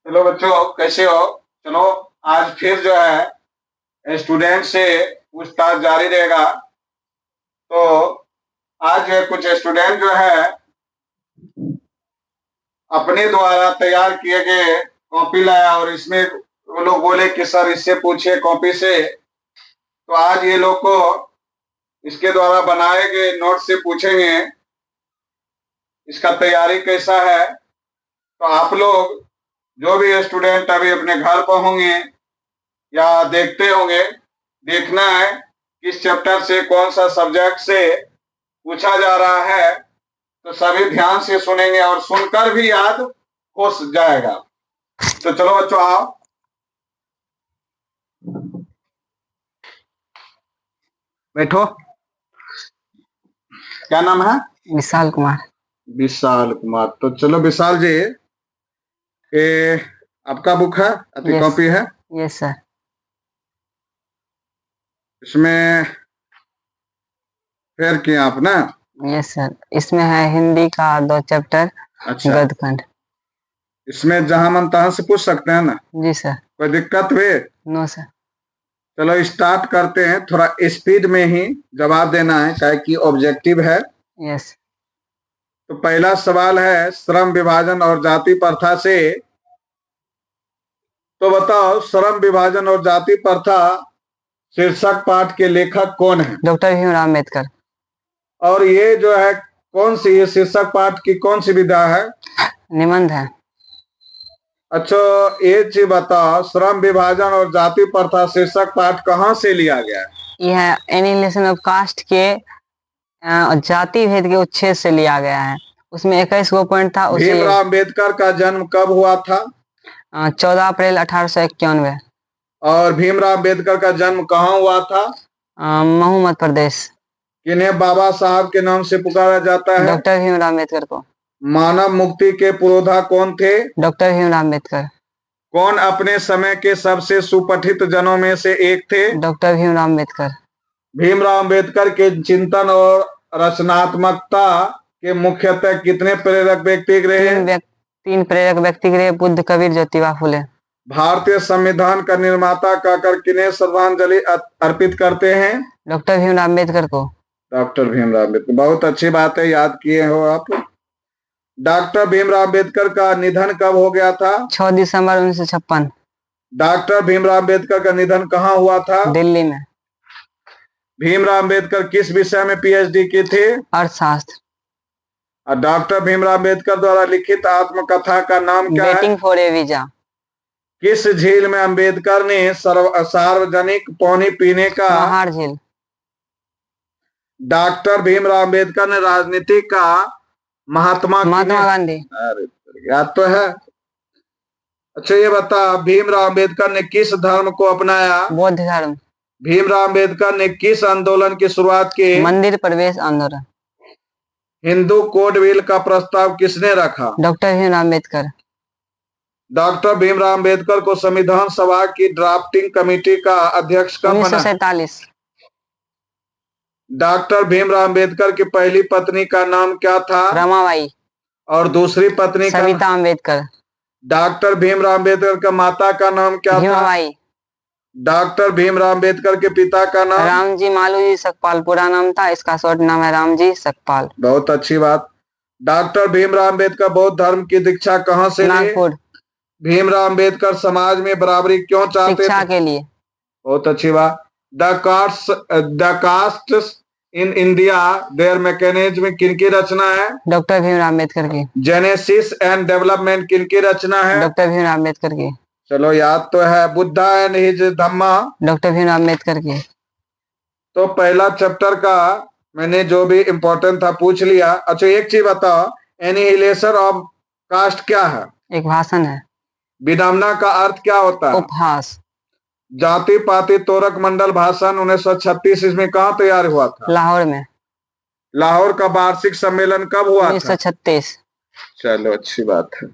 Hello बच्चों, कैसे हो? चलो, आज फिर जो है स्टूडेंट से पूछताछ जारी रहेगा। तो आज कुछ स्टूडेंट जो है अपने द्वारा तैयार किए गए कॉपी लाया और इसमें वो लोग बोले कि सर इससे पूछिए कॉपी से। तो आज ये लोग को इसके द्वारा बनाए गए नोट से पूछेंगे इसका तैयारी कैसा है। तो आप लोग जो भी स्टूडेंट अभी अपने घर पर होंगे या देखते होंगे, देखना है किस चैप्टर से कौन सा सब्जेक्ट से पूछा जा रहा है। तो सभी ध्यान से सुनेंगे और सुनकर भी याद हो जाएगा। तो चलो बच्चों, आओ बैठो। क्या नाम है? विशाल कुमार। विशाल कुमार। तो चलो विशाल जी, ये आपका बुक है, आपकी कॉपी है? Yes sir. इसमें फेयर किया आप ना? यस सर, इसमें है हिंदी का 2 चैप्टर। अच्छा, गद्यखंड। इसमें जहां मन तहां से पूछ सकते हैं ना? जी सर। कोई दिक्कत हुई? No sir. चलो स्टार्ट करते हैं। थोड़ा स्पीड में ही जवाब देना है, क्या कि ऑब्जेक्टिव है। यस। तो पहला सवाल है श्रम विभाजन और जाति प्रथा से। तो बताओ, श्रम विभाजन और जाति प्रथा शीर्षक पाठ के लेखक कौन है? डॉक्टर भीमराव अम्बेडकर। और ये जो है कौन सी, ये शीर्षक पाठ की कौन सी विधा है? निबंध है। अच्छा, ये चीज बताओ, श्रम विभाजन और जाति प्रथा शीर्षक पाठ कहाँ से लिया गया है? यह एनिहिलेशन ऑफ कास्ट के जाति भेद के उच्छेद से लिया गया है। उसमें 21 गो पॉइंट था। भीमराव अम्बेडकर का जन्म कब हुआ था? 14 अप्रैल 1891। और भीमराव अम्बेडकर का जन्म कहाँ हुआ था? महू मध्य प्रदेश। किन्हें बाबा साहब के नाम से पुकारा जाता है? डॉक्टर भीमराव अम्बेडकर को। मानव मुक्ति के पुरोधा कौन थे? डॉक्टर भीमराव अम्बेडकर। कौन अपने समय के सबसे सुपठित जनों में से एक थे? डॉक्टर भीमराव अम्बेडकर। भीमराव अम्बेडकर के चिंतन और रचनात्मकता के मुख्यतः कितने प्रेरक व्यक्ति रहे? 3 प्रेरक व्यक्ति रहे, बुद्ध, कबीर, ज्योतिबा फुले। भारतीय संविधान का निर्माता कहकर किन्हें श्रद्धांजलि अर्पित करते हैं? डॉक्टर भीमराव अम्बेडकर को। डॉक्टर भीमराव अम्बेडकर, बहुत अच्छी बात है, याद किए हो आप। डॉक्टर भीमराव अम्बेडकर का निधन कब हो गया था? 6 दिसंबर 1956। डॉक्टर भीमराव अम्बेडकर का निधन कहाँ हुआ था? दिल्ली में। भीमराव अम्बेडकर किस विषय में पीएचडी की थी? अर्थशास्त्र। और डॉक्टर भीमराव अम्बेडकर द्वारा लिखित आत्मकथा का नाम क्या है? Waiting for A visa. किस झील में अम्बेडकर ने सार्वजनिक पानी पीने का? महार झील। डॉक्टर भीमराव अम्बेडकर ने राजनीति का महात्मा गांधी। अरे याद तो है। अच्छा, ये बता, भीमराव अम्बेडकर ने किस धर्म को अपनाया? बौद्ध धर्म। भीमराव अम्बेडकर ने किस आंदोलन की शुरुआत की? मंदिर प्रवेश आंदोलन। हिंदू कोड बिल का प्रस्ताव किसने रखा? डॉक्टर भीमराव अम्बेडकर। डॉक्टर भीमराव अम्बेडकर को संविधान सभा की ड्राफ्टिंग कमेटी का अध्यक्ष कब बना? 1947। डॉक्टर भीमराव अम्बेडकर की पहली पत्नी का नाम क्या था? रमाबाई। और दूसरी पत्नी का? सविता अम्बेडकर। डॉक्टर भीमराव अम्बेडकर का माता का नाम क्या था? भीमाबाई। डॉक्टर भीमराव अम्बेडकर के पिता का नाम? रामजी मालूजी सकपाल पूरा नाम था, इसका शॉर्ट नाम है रामजी सकपाल। बहुत अच्छी बात। डॉक्टर भीमराव अम्बेडकर बौद्ध धर्म की दीक्षा कहाँ से ली? नागपुर। भीमराव अम्बेडकर समाज में बराबरी क्यों चाहते थे? शिक्षा के लिए। बहुत अच्छी बात। The caste in India their mechanism किनकी रचना है? डॉक्टर भीमराव अम्बेडकर की। जेनेसिस एंड डेवलपमेंट किनकी रचना है? डॉक्टर भीमराव अम्बेडकर की। चलो, याद तो है। Buddha and his Dhamma? Doctor Bhimrao Ambedkar की। तो पहला चैप्टर का मैंने जो भी इम्पोर्टेंट था पूछ लिया। अच्छा, एक चीज बताओ, एनिहिलेशन ऑफ कास्ट क्या है? एक भाषण है। विडंबना का अर्थ क्या होता है? उपहास। जाति पाति तोरक मंडल भाषण 1936 इसमें कहाँ तैयार हुआ था? लाहौर में। लाहौर का वार्षिक सम्मेलन कब हुआ था? 1936। चलो, अच्छी बात है।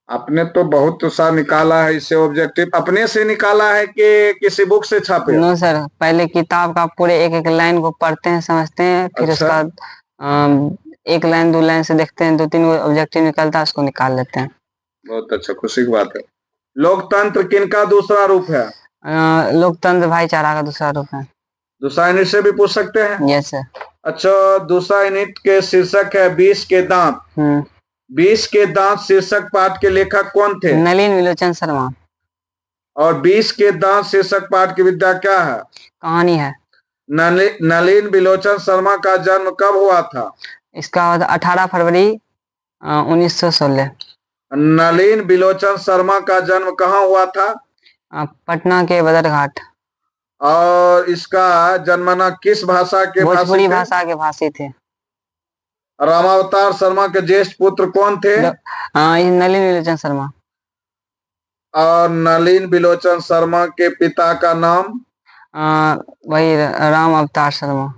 आपने तो बहुत सा निकाला है। इससे ऑब्जेक्टिव अपने से निकाला है कि किसी बुक से छापे? नो सर, पहले किताब का पूरे एक एक लाइन को पढ़ते हैं, समझते हैं, फिर अच्छा। उसका 1 लाइन 2 लाइन से देखते हैं, 2-3 ऑब्जेक्टिव निकलता है, उसको निकाल लेते हैं। बहुत अच्छा, खुशी की बात है। लोकतंत्र किनका दूसरा रूप है? लोकतंत्र भाईचारा का दूसरा रूप है। दूसरा यूनिट से भी पूछ सकते हैं। Yes sir. अच्छा, दूसरा यूनिट के शीर्षक है 20 के दांत। 20 के दांत शीर्षक पाठ के लेखक कौन थे? नलिन विलोचन शर्मा। और 20 के दांत शीर्षक पाठ की विद्या क्या है? कहानी है। नलिन विलोचन शर्मा का जन्म कब हुआ था? इसका 18 फरवरी 1916। नलिन विलोचन शर्मा का जन्म कहाँ हुआ था? पटना के बदरघाट। और इसका जन्मना किस भाषा के भाषी भोजपुरी थे? भाषा के भाषी थे। रामावतार शर्मा के ज्येष्ठ पुत्र कौन थे? नलिन विलोचन शर्मा। और नलिन विलोचन शर्मा के पिता का नाम? वही राम अवतार शर्मा।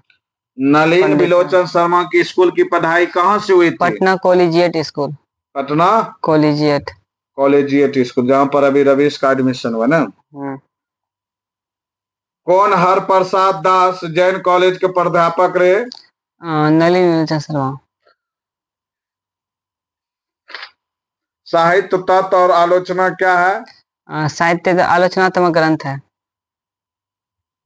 नलिन विलोचन शर्मा की स्कूल की पढ़ाई कहाँ से हुई थी? Patna collegiate school. Patna collegiate. Collegiate school, जहाँ पर अभी रवीश का एडमिशन हुआ ना। कौन हरप्रसाद दास जैन कॉलेज के प्राध्यापक रहे? नलिन विलोचन शर्मा। साहित्य तत्व और आलोचना क्या है? साहित्य आलोचनात्मक ग्रंथ है।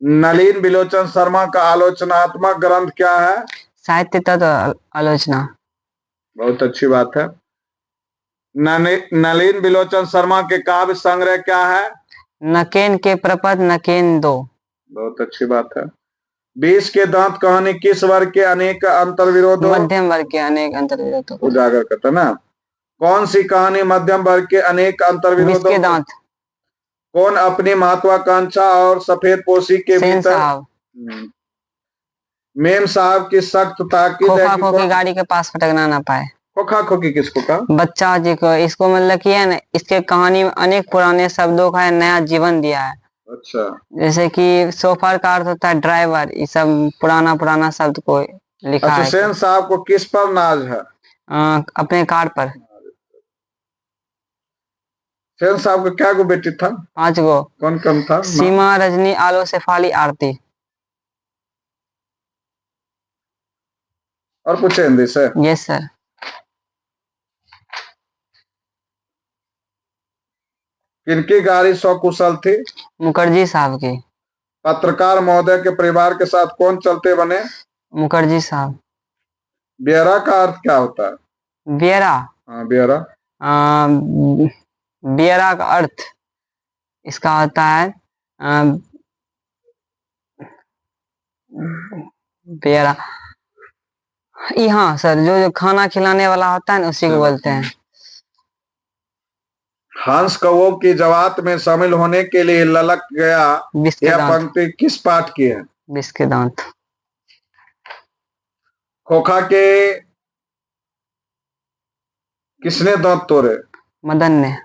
नलिन विलोचन शर्मा का आलोचनात्मक ग्रंथ क्या है? साहित्य तत्व आलोचना। बहुत अच्छी बात है। नलिन विलोचन शर्मा के काव्य संग्रह क्या है? नकेन के प्रपद नकेन दो। बहुत अच्छी बात है। 20 के दांत कहानी किस वर्ग के अनेक अंतर्विरोधों मध्यम वर्ग के अनेक अंतर्विरोधों को उजागर करता ना? कौन सी कहानी मध्यम वर्ग के अनेक 20 अंतर्विरोधों के को? दांत। कौन अपनी महत्वाकांक्षा और सफेद पोशी के सेन भीतर? साहब। मेम साहब की सख्त ताकीद है खोखा कि खोखी गाड़ी के पास फटकना ना पाए। खोखा खोखी किसको कहा? बच्चा जी को। इसको मतलब कि है ना, इसके कहानी में अनेक पुराने शब्दों का नया जीवन दिया है। अच्छा। जैसे कि सोफर का अर्थ होता है ड्राइवर, ये सब पुराना पुराना शब्द को लिखा अच्छा, है। सेन साहब को किस पर नाज है? अपने कार पर। सेन साहब का क्या गो बेटी था? 5 गो। कौन कौन था? सीमा, रजनी, आलो, शेफाली, आरती। और पूछे हिंदी से? Yes sir. किनकी गाड़ी सकुशल थी? मुखर्जी साहब की। पत्रकार महोदय के परिवार के साथ कौन चलते बने? मुखर्जी साहब। ब्यौरा का अर्थ क्या होता है? ब्यौरा। हाँ, ब्यौरा। ब्यौरा का अर्थ इसका होता है ब्यौरा। हाँ सर, जो जो खाना खिलाने वाला होता है ना, उसी को बोलते हैं। हंस कौओं की जमात में शामिल होने के लिए ललक गया, यह पंक्ति किस पाठ की है? 20 के दांत। खोखा के किसने दांत तोड़े? मदन ने।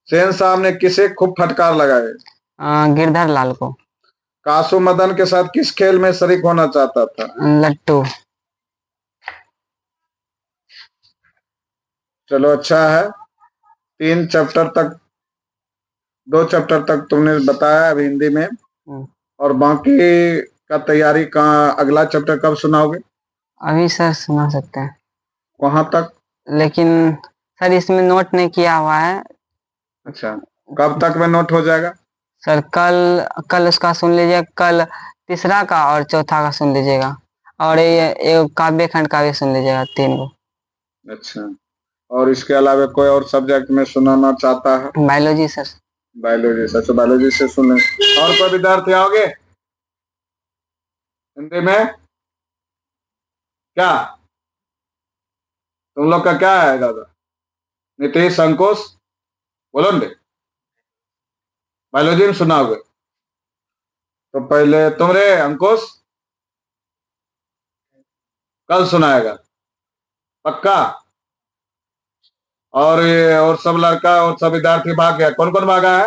सेन साहब ने किसे खूब फटकार लगाए? गिरधर लाल को। कासू मदन के साथ किस खेल में शरीक होना चाहता था? लट्टू। चलो, अच्छा है। 2 चैप्टर तक तुमने बताया अभी हिंदी में, और बाकी का तैयारी कहाँ, अगला चैप्टर कब सुनाओगे? अभी सर सुना सकते हैं। वहां तक? लेकिन सर इसमें नोट नहीं किया हुआ है। अच्छा, कब तक में नोट हो जाएगा? सर कल उसका सुन लीजिएगा। कल तीसरा का और चौथा का सुन लीजिएगा, और ये काव्य खंड का भी सुन लीजिएगा, 3 को। अच्छा, और इसके अलावा कोई और सब्जेक्ट में सुनाना चाहता है? Biology sir. बायोलॉजी सर, तो बायोलॉजी से सुने। और कोई विद्यार्थी आओगे हिंदी में? क्या तुम लोग का क्या है दादा? नीतीश, अंकुश, बोलो ने। बायोलॉजी में सुनाओगे तो पहले तुम रे अंकुश, कल सुनाएगा पक्का? और ये और सब लड़का और सब विद्यार्थी भाग गया। कौन कौन भागा है?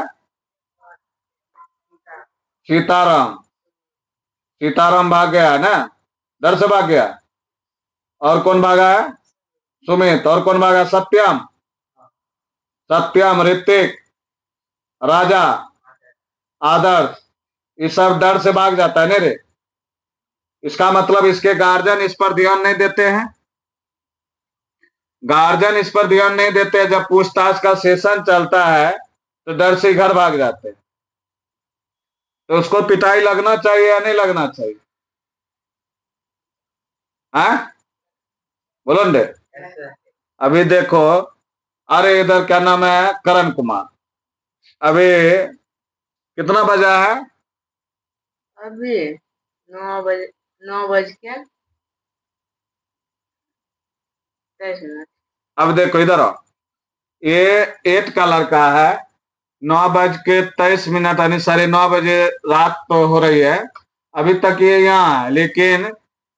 सीताराम। सीताराम भाग गया है ना, डर से भाग गया। और कौन भागा है? सुमित। और कौन भागा? सत्यम। सत्यम, ऋतिक, राजा, आदर्श, ये सब डर से भाग जाता है ना रे। इसका मतलब इसके गार्जियन इस पर ध्यान नहीं देते हैं। गार्जियन इस पर ध्यान नहीं देते। जब पूछताछ का सेशन चलता है तो डर से घर भाग जाते हैं। तो उसको पिटाई लगना चाहिए या नहीं लगना चाहिए? हाँ, बोलो न। अभी देखो, अरे इधर क्या नाम है, करण कुमार। अभी कितना बजा है? अभी 9 बजे, 9 बज के 23 मिनट। अब देखो इधर आओ, ये 8 का लड़का है, 9:23 यानी 9:30 रात तो हो रही है, अभी तक ये यहाँ है। लेकिन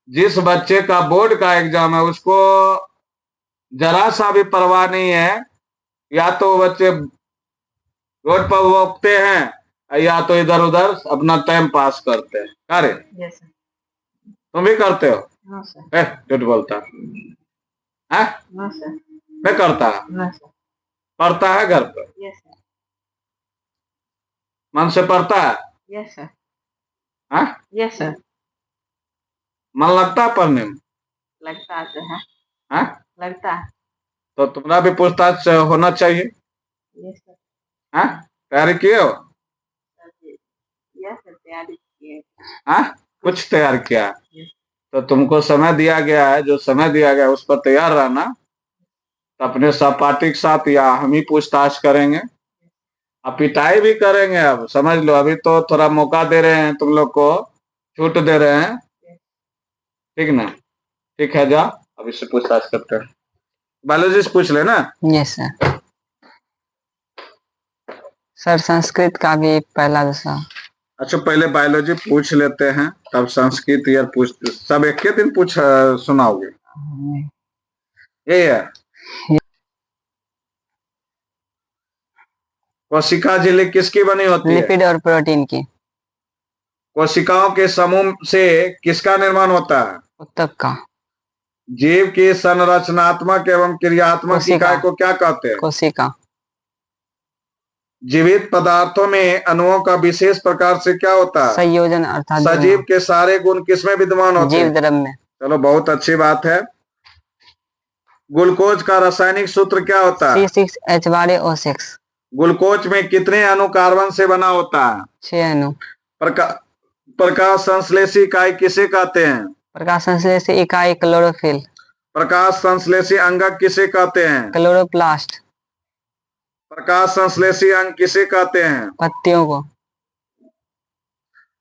जिस बच्चे का बोर्ड का एग्जाम है उसको जरा सा भी परवाह नहीं है। या तो वो बच्चे रोड पर वोकते हैं या तो इधर उधर अपना टाइम पास करते हैं। अरे यस सर। तुम भी करते हो? No sir. झूठ बोलता है? No sir. नहीं करता? No sir. पढ़ता है घर पर? Yes sir. मन से पढ़ता है? Yes sir. हाँ? Yes sir. मन लगता है पढ़ने में? लगता तो है। हाँ? लगता है। तो तुम्हारा भी पूछताछ होना चाहिए। Yes sir. हाँ? तैयारी किए हो? यस सर, तैयारी किए। हाँ? कुछ तैयार किया? यस। तो तुमको समय दिया गया है, जो समय दिया गया है उस पर तैयार रहना। तो अपने सहपाठी के साथ या हम ही पूछताछ करेंगे, अब पिटाई भी करेंगे। अब समझ लो, अभी तो थोड़ा मौका दे रहे हैं, तुम लोग को छूट दे रहे हैं, ठीक ना? ठीक है, जाओ अब इससे पूछताछ करते हैं। बायोलॉजी से पूछ लेना। Yes sir. सर संस्कृत का भी पहला दूसरा। अच्छा, पहले बायोलॉजी पूछ लेते हैं, तब संस्कृत यार पूछ, सब एक के दिन पूछ सुनाओगे? यही है। कोशिका झिल्ली किसकी बनी होती है? लिपिड और प्रोटीन की। कोशिकाओं के समूह से किसका निर्माण होता है? उत्तक का। जीव की संरचनात्मक एवं क्रियात्मक कोशिका। इकाई को क्या कहते हैं? कोशिका। जीवित पदार्थों में अणुओं का विशेष प्रकार से क्या होता है? संयोजन अर्थात सजीव के सारे गुण किसमें विद्यमान होते जीव हैं? द्रव्य में। चलो, बहुत अच्छी बात है। ग्लूकोज का रासायनिक सूत्र क्या होता है? C6H12O6। ग्लूकोज में कितने अणु कार्बन से बना होता है? 6 अणु। प्रकाश संश्लेषी इकाई किसे कहते हैं? प्रकाश संश्लेषी इकाई क्लोरोफिल। प्रकाश संश्लेषी अंगक किसे कहते हैं? क्लोरोप्लास्ट। प्रकाश संश्लेषी अंग किसे कहते हैं? पत्तियों को।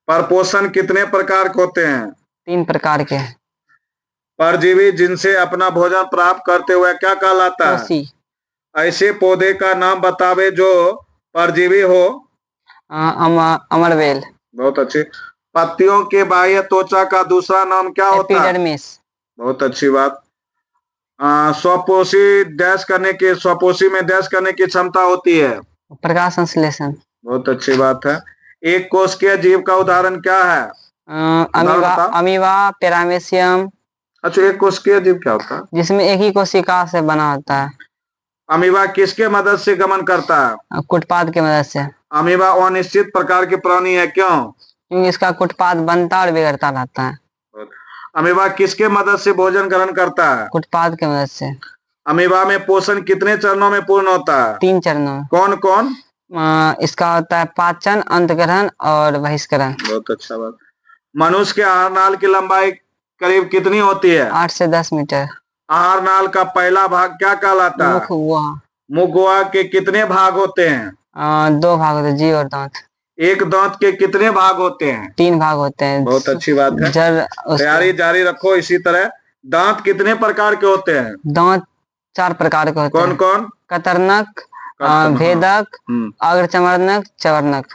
परपोषण कितने प्रकार के होते हैं? 3 प्रकार के। परजीवी जिनसे अपना भोजन प्राप्त करते हुए क्या कहलाता है? कोशी। ऐसे पौधे का नाम बतावे जो परजीवी हो। अमरवेल। बहुत अच्छी। पत्तियों के बाह्य त्वचा का दूसरा नाम क्या होता है? एपिडर्मिस। बहुत अच्छी बात। स्वपोषी में डैश करने की क्षमता होती है? प्रकाश संश्लेषण। बहुत अच्छी बात है। एक कोशिकीय जीव का उदाहरण क्या है? अमीबा। बताओ। Amoeba, paramecium. अच्छा, एक कोशिकीय जीव क्या होता है? जिसमें एक ही कोशिका से बना होता है। अमीबा किसके मदद से गमन करता है? कुटपाद की मदद से। अमीबा अनिश्चित प्रकार की प्राणी है, क्यों? क्योंकि इसका कुटपाद बनता और बिगड़ता रहता है। अमीबा किसके मदद से भोजन ग्रहण करता है? कुटपाद की मदद से। अमीबा में पोषण कितने चरणों में पूर्ण होता है? 3 चरणों में। कौन कौन? इसका होता है पाचन, अंतग्रहण और बहिष्करण। बहुत अच्छा बात। मनुष्य के आहार नाल की लंबाई करीब कितनी होती है? 8 से 10 मीटर। आहार नाल का पहला भाग क्या कहलाता है? मुख गुहा। मुख गुहा के कितने भाग होते हैं? 2 भाग होते हैं, जीभ और दांत। एक दांत के कितने भाग होते हैं? 3 भाग होते हैं। बहुत अच्छी बात है। तैयारी जारी रखो इसी तरह। दांत कितने प्रकार के होते हैं? दांत 4 प्रकार के होते हैं। कौन कौन? कतरनक, भेदक, अग्रचर्मक, चवर्णक।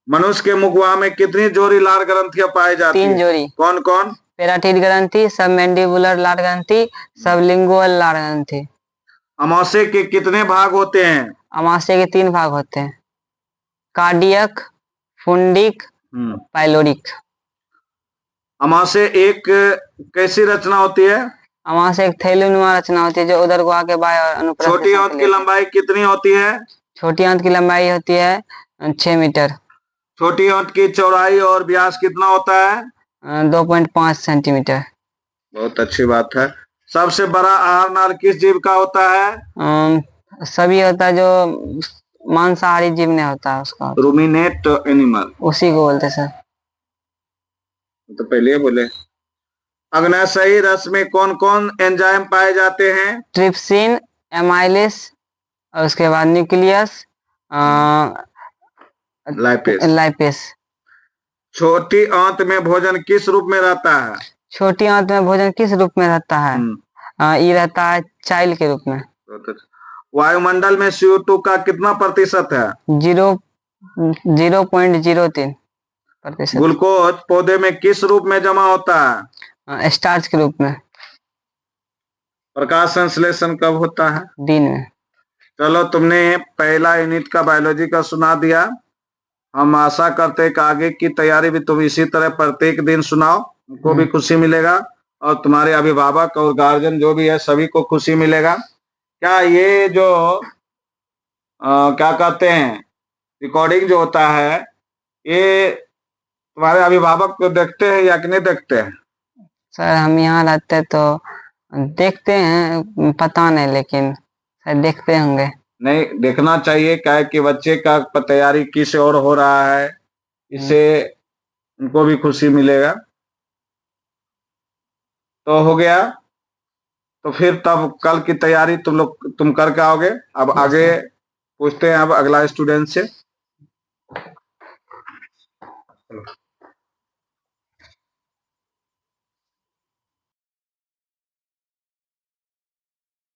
मनुष्य के मुख गुहा में कितनी जोड़ी लार ग्रंथियां पाई जाती हैं? 3 जोड़ी। कौन कौन? पेराटिड ग्रंथि, सब मैंडिबुलर लार ग्रंथि, सब लिंगुअल लार ग्रंथि। अमाशय के कितने भाग होते हैं? अमाशय के 3 भाग होते हैं, कार्डियक, फुंडिक, पाइलोरिक। अमाशय एक कैसी रचना होती है? अमाशय एक थैलीनुमा रचना होती है जो उदर गुहा के बाएं और अनुप्रस्थ। छोटी आंत की लंबाई कितनी होती है? छोटी आंत की लंबाई होती है 6 मीटर। छोटी आंत की चौड़ाई और व्यास कितना होता है? 2.5 सेंटीमीटर। बहुत अच्छी बात है। सबसे बड़ा आहार नाल किस जीव का होता है? सभी होता है जो मांसाहारी जीव में होता है उसका रूमिनेट एनिमल, उसी को बोलते हैं सर। तो पहले बोले। अग्नाशयी रस में कौन कौन एंजाइम पाए जाते हैं? ट्रिप्सिन, एमाइलेस और उसके बाद न्यूक्लियस, लाइपेस। लाइपेस। छोटी आंत में भोजन किस रूप में रहता है? छोटी आंत में भोजन किस रूप में रहता है? ये रहता है चाइल्ड के रूप में। वायुमंडल में CO2 का कितना प्रतिशत है? 0.03%। ग्लूकोज पौधे में किस रूप में जमा होता है? स्टार्च के रूप में। प्रकाश संश्लेषण कब होता है? दिन में। चलो, तुमने पहला यूनिट का बायोलॉजी का सुना दिया। हम आशा करते हैं कि आगे की तैयारी भी तुम इसी तरह प्रत्येक दिन सुनाओ, उनको भी खुशी मिलेगा और तुम्हारे अभिभावक और गार्जियन जो भी है सभी को खुशी मिलेगा। क्या ये जो क्या कहते हैं रिकॉर्डिंग जो होता है, ये तुम्हारे अभिभावक को देखते हैं या कि नहीं देखते हैं? सर हम यहाँ रहते तो देखते हैं, पता नहीं, लेकिन सर देखते होंगे। नहीं, देखना चाहिए, क्या है कि बच्चे का तैयारी किस और हो रहा है, इससे उनको भी खुशी मिलेगा। तो हो गया, तो फिर तब कल की तैयारी तुम करके आओगे। अब आगे पूछते हैं अब अगला स्टूडेंट से।